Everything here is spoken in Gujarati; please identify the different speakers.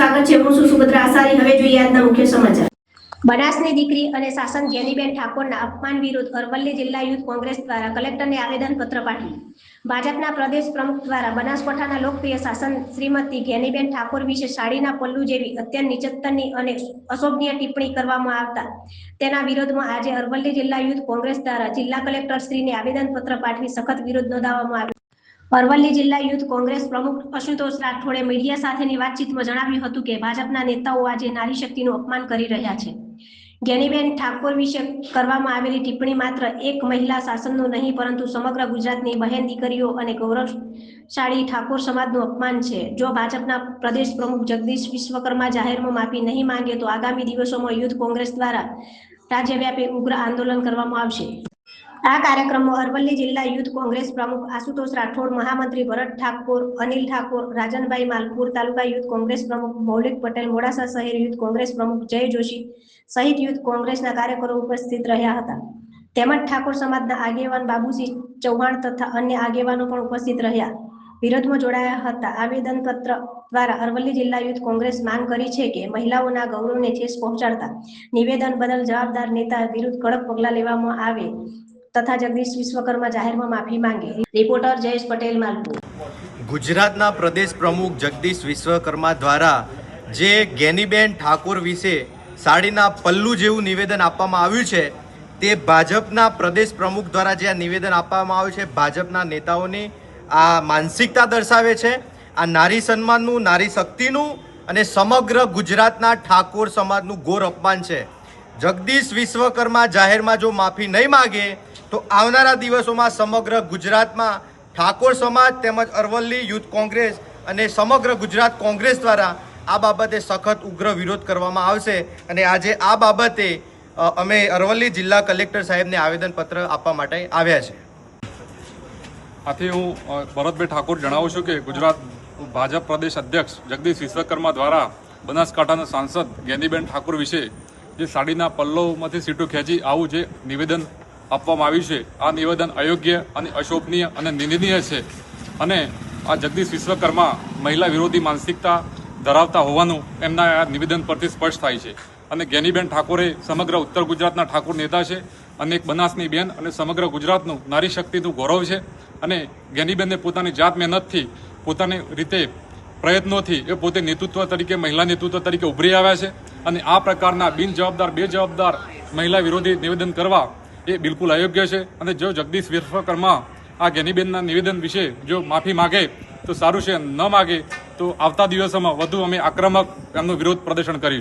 Speaker 1: સ્વાગત છે। હું છું સુભદ્રા આસારી। હવે જોઈએ આજના મુખ્ય સમાચાર। બનાસની દીકરી અને શાસન ગેનીબેન ઠાકોરના અપમાન વિરુદ્ધ અરવલ્લી જિલ્લા યુથ કોંગ્રેસ દ્વારા કલેક્ટરને આવેદનપત્ર પાઠવ્યું। ભાજપના પ્રદેશ પ્રમુખ દ્વારા બનાસકાંઠાના લોકપ્રિય શાસન શ્રીમતી ગેનીબેન ઠાકોર વિશે સાડીના પલ્લુ જેવી અત્યંત નીચતરની અને અશોભનીય ટિપ્પણી કરવામાં આવતા તેના વિરોધમાં આજે અરવલ્લી જિલ્લા યુથ કોંગ્રેસ દ્વારા જિલ્લા કલેક્ટર શ્રીને આવેદનપત્ર પાઠવી સખત વિરોધ નોંધાવવામાં આવ્યો। અરવલ્લી જિલ્લા યુથ કોંગ્રેસ પ્રમુખ અશુતોષ રાઠોડે મીડિયા સાથેની વાતચીતમાં જણાવ્યું હતું કે ભાજપના નેતાઓ આજે નારી શક્તિનું અપમાન કરી રહ્યા છે। ગેનીબેન ઠાકોર વિશે કરવામાં આવેલી ટિપ્પણી માત્ર એક મહિલા શાસનનું નહીં પરંતુ સમગ્ર ગુજરાતની બહેન દીકરીઓ અને ગૌરવશાળી ઠાકોર સમાજનું અપમાન છે। જો ભાજપના પ્રદેશ પ્રમુખ જગદીશ વિશ્વકર્મા જાહેરમાં માફી નહીં માંગે તો આગામી દિવસોમાં યુથ કોંગ્રેસ દ્વારા રાજ્યવ્યાપી ઉગ્ર આંદોલન કરવામાં આવશે। આ કાર્યક્રમમાં અરવલ્લી જિલ્લા યુથ કોંગ્રેસ પ્રમુખ આશુતોષ રાઠોડ, મહામંત્રી ભરત ઠાકોર, અનિલ ઠાકોર, રાજનભાઈ માલપુર, તાલુકા યુથ કોંગ્રેસ પ્રમુખ મૌલિક પટેલ, મોડાસા શહેર યુથ કોંગ્રેસ પ્રમુખ જય જોશી સહિત યુથ કોંગ્રેસના કાર્યકરો ઉપસ્થિત રહ્યા હતા। તેમજ ઠાકોર સમાજના આગેવાન બાબુસિંહ ચૌહાણ તથા અન્ય આગેવાનો પણ ઉપસ્થિત રહ્યા વિરોધમાં જોડાયા હતા। આવેદનપત્ર દ્વારા અરવલ્લી જિલ્લા યુથ કોંગ્રેસ માંગ કરી છે કે મહિલાઓના ગૌરવને ઠેસ પહોંચાડતા નિવેદન બદલ જવાબદાર નેતા વિરુદ્ધ કડક પગલાં લેવામાં આવે તથા જગદીશ વિશ્વકર્મા જાહેરમાં માફી માંગે। રિપોર્ટર જયેશ પટેલ, માલપુર।
Speaker 2: ગુજરાતના પ્રદેશ પ્રમુખ જગદીશ વિશ્વકર્મા દ્વારા જે ગેનીબેન ઠાકોર વિશે સાડીના પલ્લુ જેવું નિવેદન આપવામાં આવ્યું છે તે ભાજપના પ્રદેશ પ્રમુખ દ્વારા જે આ નિવેદન આપવામાં આવ્યું છે ભાજપના નેતાઓની આ માનસિકતા દર્શાવે છે। આ નારી સન્માનનું, નારી શક્તિનું અને સમગ્ર ગુજરાતના ઠાકોર સમાજનું ઘોર અપમાન છે। જગદીશ વિશ્વકર્મા જાહેરમાં જો માફી નહીં માગે તો આવનારા દિવસોમાં સમગ્ર ગુજરાતમાં ઠાકોર સમાજ તેમજ અરવલ્લી યુથ કોંગ્રેસ અને સમગ્ર ગુજરાત કોંગ્રેસ દ્વારા આ બાબતે સખત ઉગ્ર વિરોધ કરવામાં આવશે અને આજે આ બાબતે અમે અરવલ્લી જિલ્લા કલેક્ટર સાહેબને આવેદનપત્ર આપવા માટે આવ્યા છે।
Speaker 3: આથી હું ભરતભાઈ ઠાકોર જણાવું છું કે ગુજરાત ભાજપ પ્રદેશ અધ્યક્ષ જગદીશ વિશ્વકર્મા દ્વારા બનાસકાંઠાના સાંસદ ગેનીબેન ઠાકોર વિશે જે સાડીના પલ્લોમાંથી સીટો ખેંચી આવું જે નિવેદન આપવામાં આવ્યું છે આ નિવેદન અયોગ્ય અને અશોભનીય અને નિંદનીય છે અને આ જગદીશ વિશ્વકર્મા મહિલા વિરોધી માનસિકતા ધરાવતા હોવાનું એમના આ નિવેદન પરથી સ્પષ્ટ થાય છે। અને ગેનીબેન ઠાકોરે સમગ્ર ઉત્તર ગુજરાતના ઠાકોર નેતા છે અને એક બનાસની બેન અને સમગ્ર ગુજરાતનું નારી શક્તિનું ગૌરવ છે અને ગેનીબેનને પોતાની જાત મહેનતથી પોતાની રીતે પ્રયત્નોથી એ પોતે નેતૃત્વ તરીકે મહિલા નેતૃત્વ તરીકે ઉભરી આવ્યા છે અને આ પ્રકારના બિનજવાબદાર બેજવાબદાર મહિલા વિરોધી નિવેદન કરવા એ બિલકુલ અયોગ્ય છે અને જો જગદીશ વિશ્વકર્મા આ ગેનીબેનના નિવેદન વિશે જો માફી માગે તો સારું છે, ન માગે તો આવતા દિવસોમાં વધુ અમે આક્રમક એમનું વિરોધ પ્રદર્શન કરીશું।